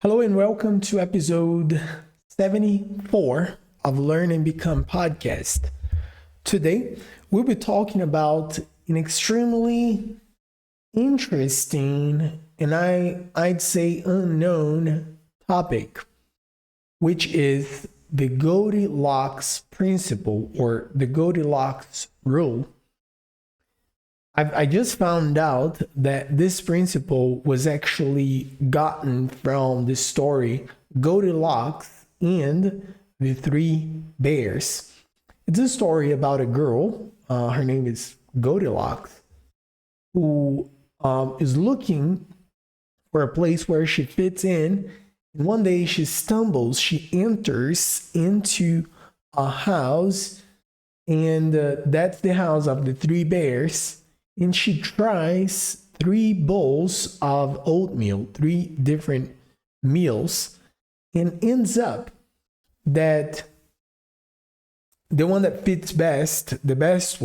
Hello and welcome to episode 74 of Learn and Become podcast. Today, we'll be talking about an extremely interesting and I'd say unknown topic, which is the Goldilocks principle or the Goldilocks rule. I just found out that this principle was actually gotten from the story Goldilocks and the Three Bears. It's a story about a girl, her name is Goldilocks, who is looking for a place where she fits in. And one day she enters into a house, and that's the house of the Three Bears. And she tries 3 bowls of oatmeal, 3 different meals, and ends up that the one that fits best, the best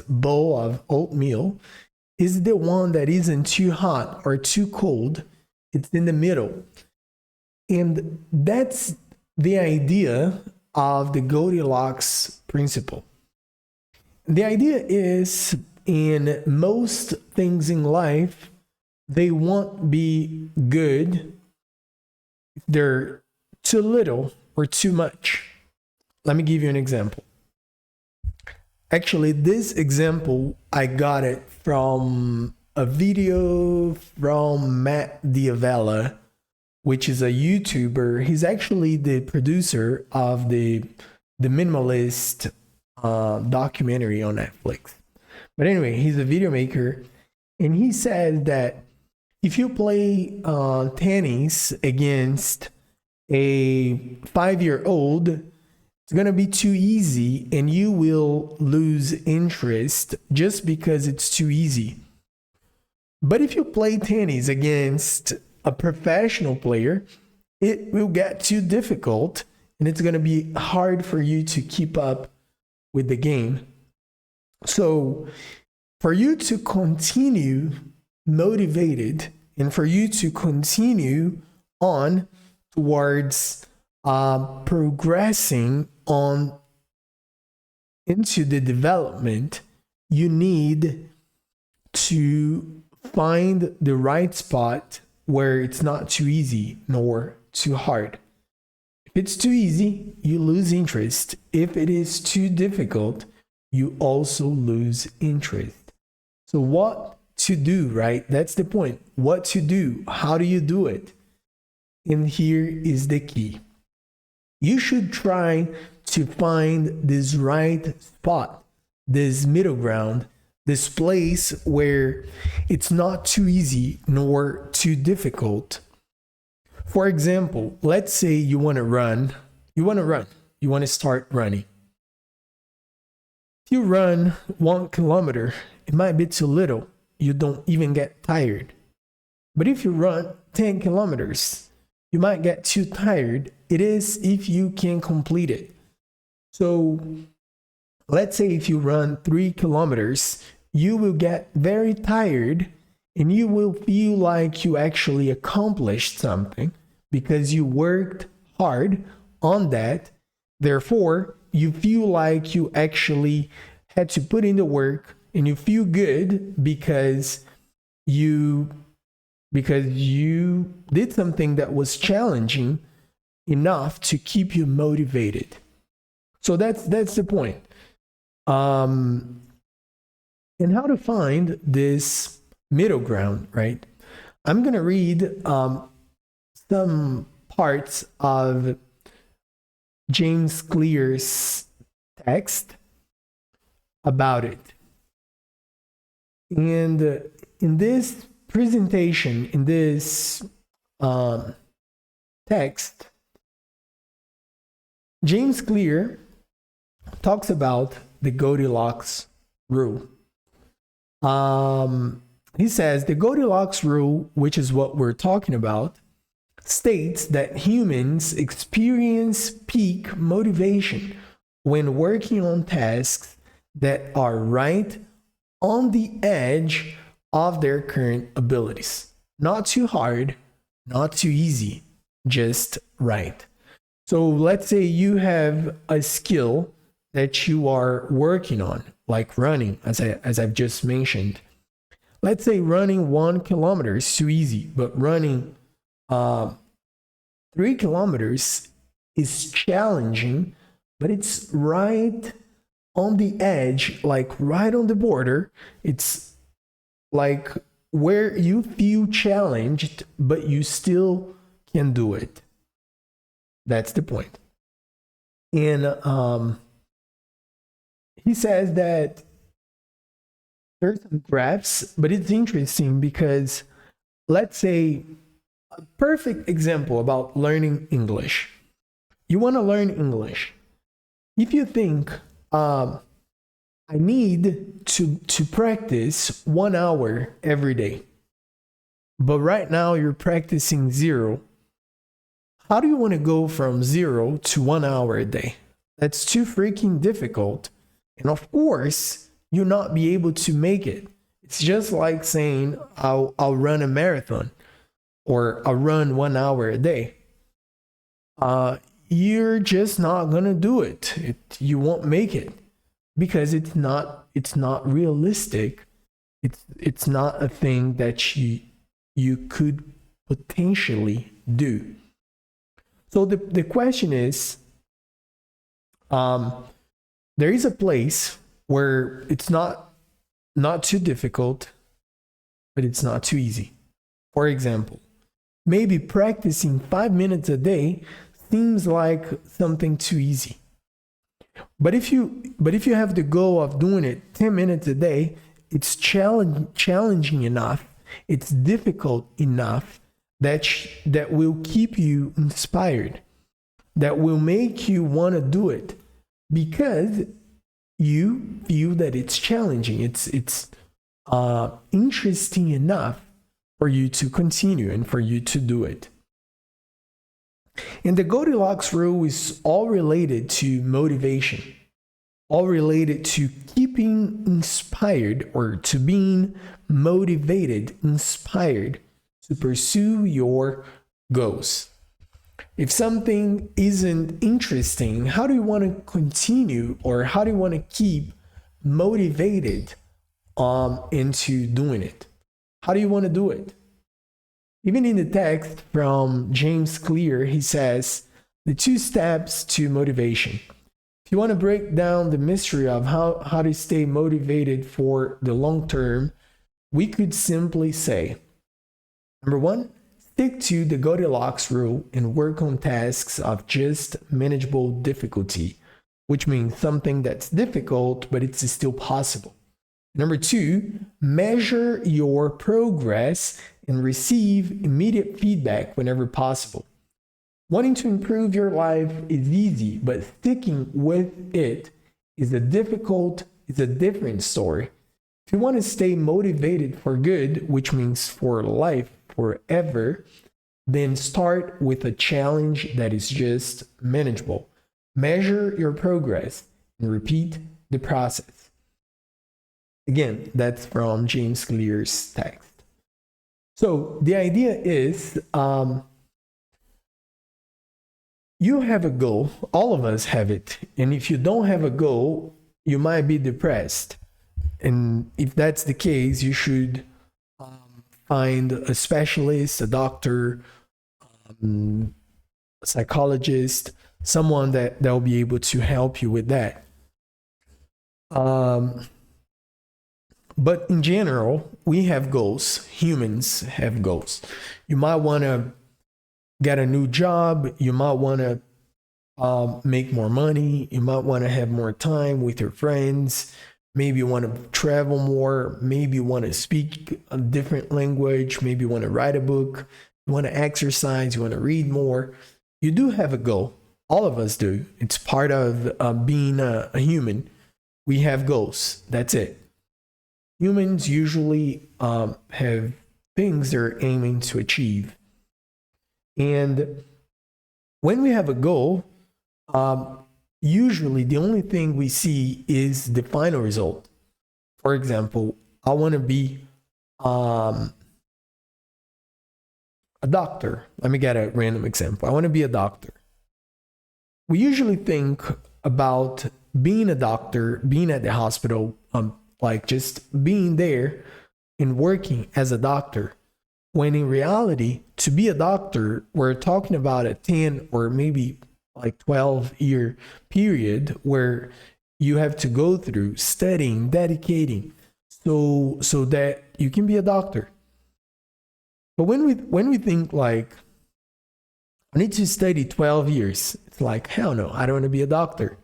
bowl of oatmeal, is the one that isn't too hot or too cold. It's in the middle. And that's the idea of the Goldilocks principle. The idea is, in most things in life, they won't be good if they're too little or too much. Let me give you an example. Actually, this example, I got it from a video from Matt Diavella, which is a YouTuber. He's actually the producer of the Minimalist documentary on Netflix. But anyway, he's a video maker, and he said that if you play tennis against a 5-year-old, it's going to be too easy, and you will lose interest just because it's too easy. But if you play tennis against a professional player, it will get too difficult, and it's going to be hard for you to keep up with the game. So for you to continue motivated and for you to continue on towards progressing on into the development, you need to find the right spot where it's not too easy nor too hard. If it's too easy, you lose interest. If it is too difficult, you also lose interest. So what to do, right? That's the point. What to do? How do you do it? And here is the key. You should try to find this right spot, this middle ground, this place where it's not too easy nor too difficult. For example, let's say you want to run. You want to start running. If you run 1 kilometer, it might be too little. You don't even get tired. But if you run 10 kilometers, you might get too tired. It is if you can complete it. So let's say if you run 3 kilometers, you will get very tired and you will feel like you actually accomplished something because you worked hard on that. Therefore, you feel like you actually had to put in the work, and you feel good because you did something that was challenging enough to keep you motivated. So that's the point. And how to find this middle ground, right? I'm going to read some parts of James Clear's text about it. And in this presentation, in this text, James Clear talks about the Goldilocks rule. He says the Goldilocks rule, which is what we're talking about, states that humans experience peak motivation when working on tasks that are right on the edge of their current abilities. Not too hard, not too easy, just right. So let's say you have a skill that you are working on, like running, as I've just mentioned. Let's say running 1 kilometer is too easy, but running 3 kilometers is challenging, but it's right on the edge, like right on the border. It's like where you feel challenged, but you still can do it. That's the point. And he says that there's some graphs, but it's interesting because let's say a perfect example about learning English. You want to learn English. If you think, I need to practice 1 hour every day, but right now you're practicing 0. How do you want to go from 0 to 1 hour a day? That's too freaking difficult. And of course, you'll not be able to make it. It's just like saying, I'll run a marathon or I'll run 1 hour a day. You're just not going to do it. You won't make it because it's not realistic. It's not a thing that you could potentially do. So the question is, there is a place where it's not too difficult, but it's not too easy. For example, maybe practicing 5 minutes a day seems like something too easy. But if you have the goal of doing it 10 minutes a day, it's challenging enough, it's difficult enough that will keep you inspired, that will make you want to do it because you feel that it's challenging. It's interesting enough for you to continue and for you to do it. And the Goldilocks rule is all related to motivation, all related to keeping inspired or to being motivated, inspired to pursue your goals. If something isn't interesting, how do you want to continue or how do you want to keep motivated into doing it? How do you want to do it? Even in the text from James Clear, he says the 2 steps to motivation. If you want to break down the mystery of how to stay motivated for the long term, we could simply say, number 1, stick to the Goldilocks rule and work on tasks of just manageable difficulty, which means something that's difficult, but it's still possible. Number 2, measure your progress and receive immediate feedback whenever possible. Wanting to improve your life is easy, but sticking with it is a different story. If you want to stay motivated for good, which means for life, forever, then start with a challenge that is just manageable. Measure your progress and repeat the process. Again, that's from James Clear's text. So the idea is, you have a goal. All of us have it. And if you don't have a goal, you might be depressed. And if that's the case, you should find a specialist, a doctor, a psychologist, someone that will be able to help you with that. But in general, we have goals. Humans have goals. You might want to get a new job. You might want to make more money. You might want to have more time with your friends. Maybe you want to travel more. Maybe you want to speak a different language. Maybe you want to write a book. You want to exercise. You want to read more. You do have a goal. All of us do. It's part of being a human. We have goals. That's it. Humans usually have things they're aiming to achieve. And when we have a goal, usually the only thing we see is the final result. For example, I want to be a doctor. Let me get a random example. I want to be a doctor. We usually think about being a doctor, being at the hospital, like just being there and working as a doctor. When in reality, to be a doctor, we're talking about a 10 or maybe like 12-year period where you have to go through studying, dedicating, so that you can be a doctor. But when we think like, I need to study 12 years, it's like, hell no, I don't want to be a doctor.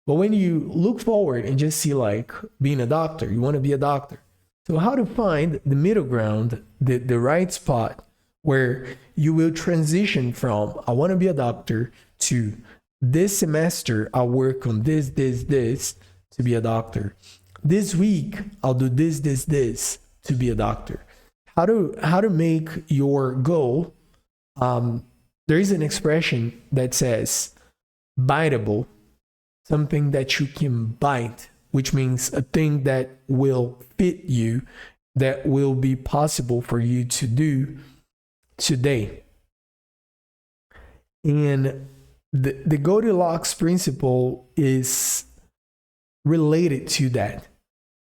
But when you look forward and just see like being a doctor, you want to be a doctor. So how to find the middle ground, the right spot where you will transition from, I want to be a doctor, to this semester, I'll work on this to be a doctor. This week, I'll do this to be a doctor. How to make your goal, there is an expression that says biteable, something that you can bite, which means a thing that will fit you, that will be possible for you to do today. And the Goldilocks principle is related to that.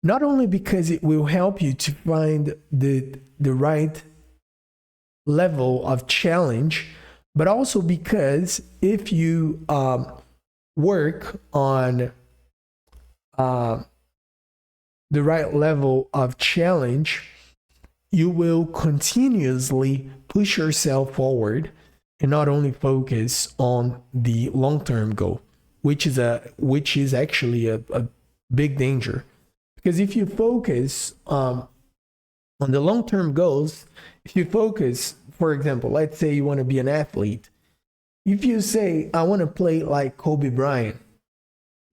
Not only because it will help you to find the right level of challenge, but also because if you work on the right level of challenge, you will continuously push yourself forward and not only focus on the long-term goal, which is actually a big danger. Because if you focus on the long-term goals, if you focus, for example, let's say you want to be an athlete. If you say, I want to play like Kobe Bryant,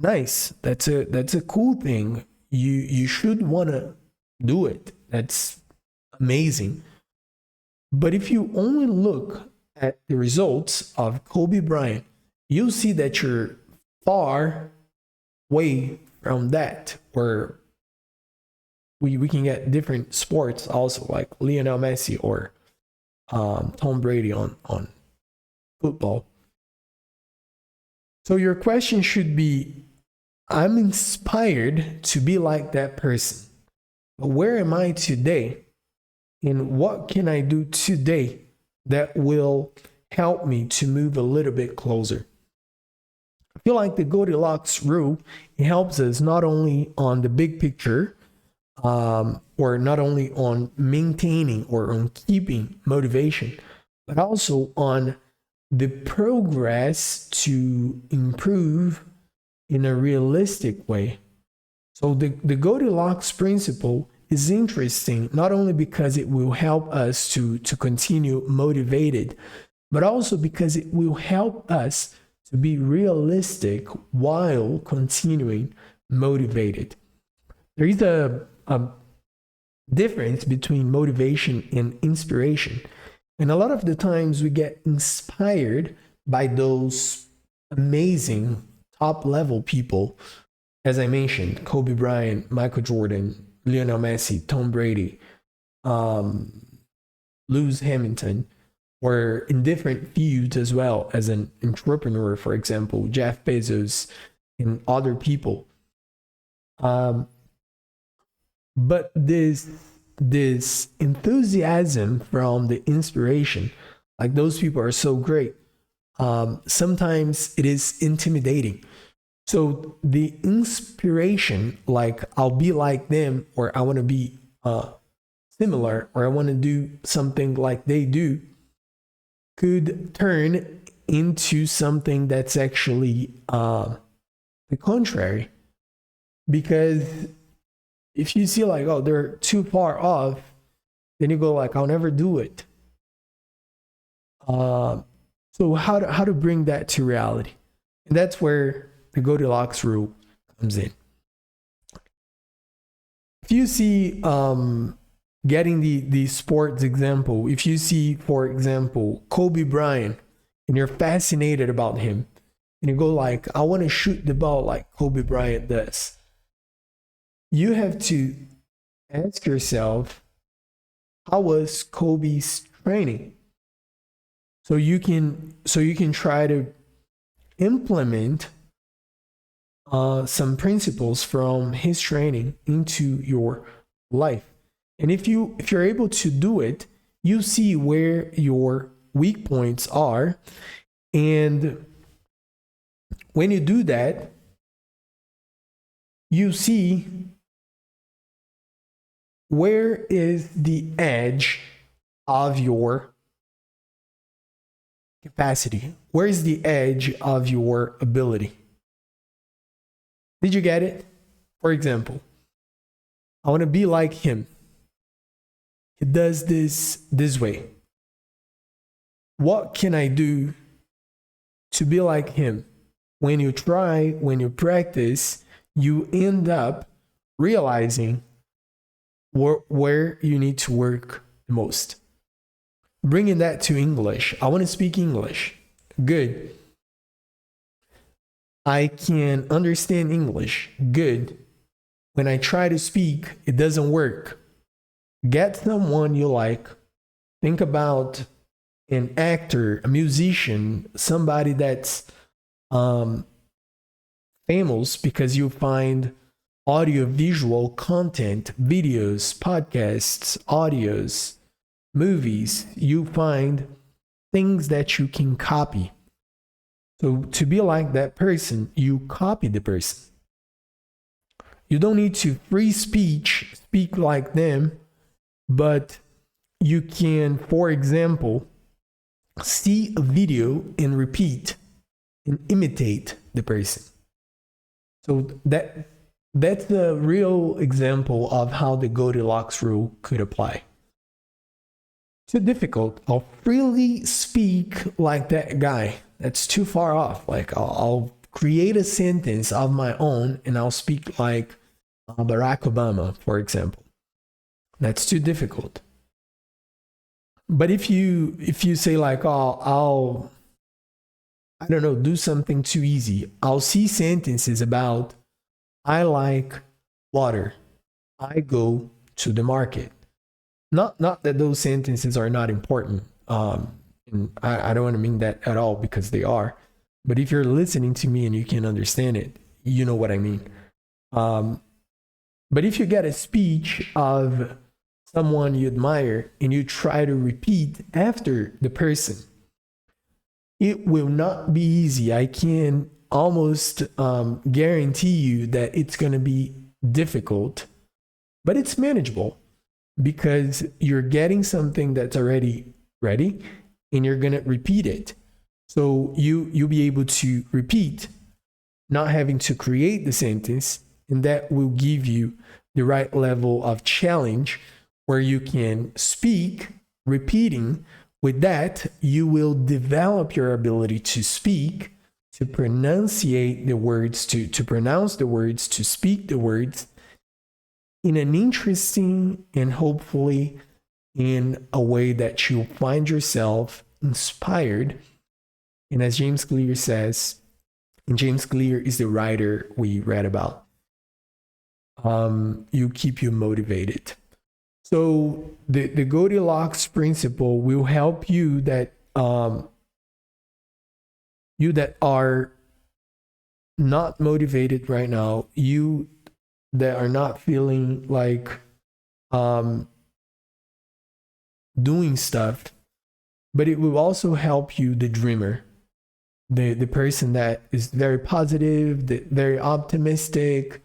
nice. That's a cool thing. You should want to do it. That's amazing. But if you only look at the results of Kobe Bryant, you'll see that you're far away from that. Where we can get different sports also, like Lionel Messi or Tom Brady on football. So your question should be, I'm inspired to be like that person. But where am I today? And what can I do today that will help me to move a little bit closer? I feel like the Goldilocks rule, it helps us not only on the big picture, or not only on maintaining or on keeping motivation, but also on the progress to improve in a realistic way. So the Goldilocks principle is interesting, not only because it will help us to continue motivated, but also because it will help us to be realistic while continuing motivated. There is a difference between motivation and inspiration. And a lot of the times we get inspired by those amazing top level people, as I mentioned, Kobe Bryant, Michael Jordan, Lionel Messi, Tom Brady, Lewis Hamilton, or in different fields as well, as an entrepreneur, for example, Jeff Bezos and other people. But this enthusiasm from the inspiration, like those people are so great, sometimes it is intimidating. So the inspiration, like I'll be like them, or I want to be similar, or I want to do something like they do, could turn into something that's actually the contrary. Because if you see like, oh, they're too far off, then you go like, I'll never do it. So how to bring that to reality? And that's where the Goldilocks rule comes in. If you see, getting the sports example, if you see, for example, Kobe Bryant, and you're fascinated about him, and you go like, I want to shoot the ball like Kobe Bryant does, you have to ask yourself, how was Kobe's training? So you can try to implement some principles from his training into your life. And if you're able to do it, you see where your weak points are. And when you do that, you see where is the edge of your capacity? Where is the edge of your ability? Did you get it? For example, I want to be like him. He does this way. What can I do to be like him? When you try, when you practice, you end up realizing where you need to work the most. Bringing that to English. I want to speak English. Good. I can understand English. Good. When I try to speak, it doesn't work. Get someone you like. Think about an actor, a musician, somebody that's famous, because you find audio visual content, videos, podcasts, audios, movies. You find things that you can copy. So to be like that person, you copy the person. You don't need to free speak like them, but you can, for example, see a video and repeat and imitate the person. So that's the real example of how the Goldilocks rule could apply. Too difficult. I'll freely speak like that guy. That's too far off. Like I'll create a sentence of my own and I'll speak like Barack Obama, for example. That's too difficult. But if you say like, oh, I don't know, do something too easy. I'll see sentences about, I like water. I go to the market. Not that those sentences are not important. And I don't want to mean that at all, because they are. But if you're listening to me and you can understand it, you know what I mean. But if you get a speech of someone you admire and you try to repeat after the person, it will not be easy. I can almost guarantee you that it's going to be difficult, but it's manageable, because you're getting something that's already ready and you're going to repeat it. So you'll be able to repeat, not having to create the sentence, and that will give you the right level of challenge where you can speak, repeating. With that, you will develop your ability to speak, to pronunciate the words, to pronounce the words, to speak the words in an interesting and hopefully in a way that you'll find yourself inspired. And as James Clear says, and James Clear is the writer we read about, you keep you motivated. So the Goldilocks principle will help you that you that are not motivated right now, you that are not feeling like doing stuff, but it will also help you, the dreamer, the person that is very positive, very optimistic,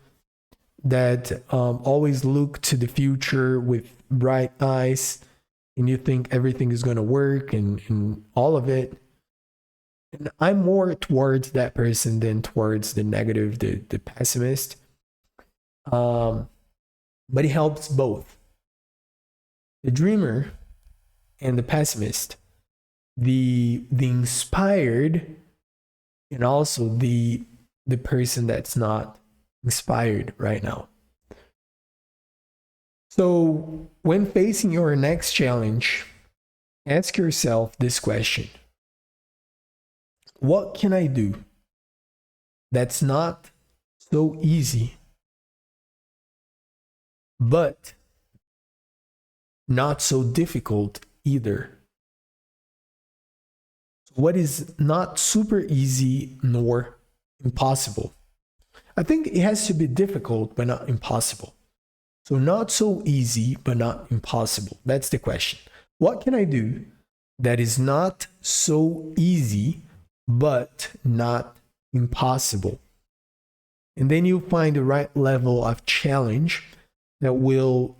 that always look to the future with bright eyes, and you think everything is going to work and all of it. And I'm more towards that person than towards the negative, the pessimist. But it helps both. The dreamer and the pessimist, the inspired, and also the person that's not inspired right now. So when facing your next challenge, ask yourself this question: what can I do that's not so easy, but not so difficult either? What is not super easy nor impossible? I think it has to be difficult, but not impossible. So not so easy, but not impossible. That's the question. What can I do that is not so easy, but not impossible? And then you'll find the right level of challenge that will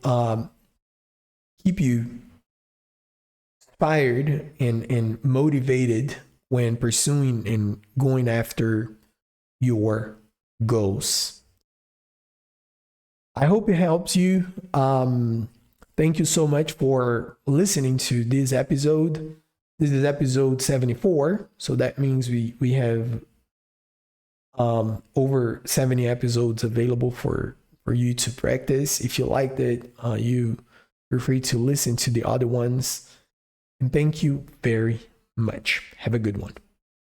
keep you inspired and motivated when pursuing and going after your goals. I hope it helps you. Thank you so much for listening to this episode. This is episode 74. So that means we have over 70 episodes available for you to practice. If you liked it, you're free to listen to the other ones. And thank you very much. Have a good one.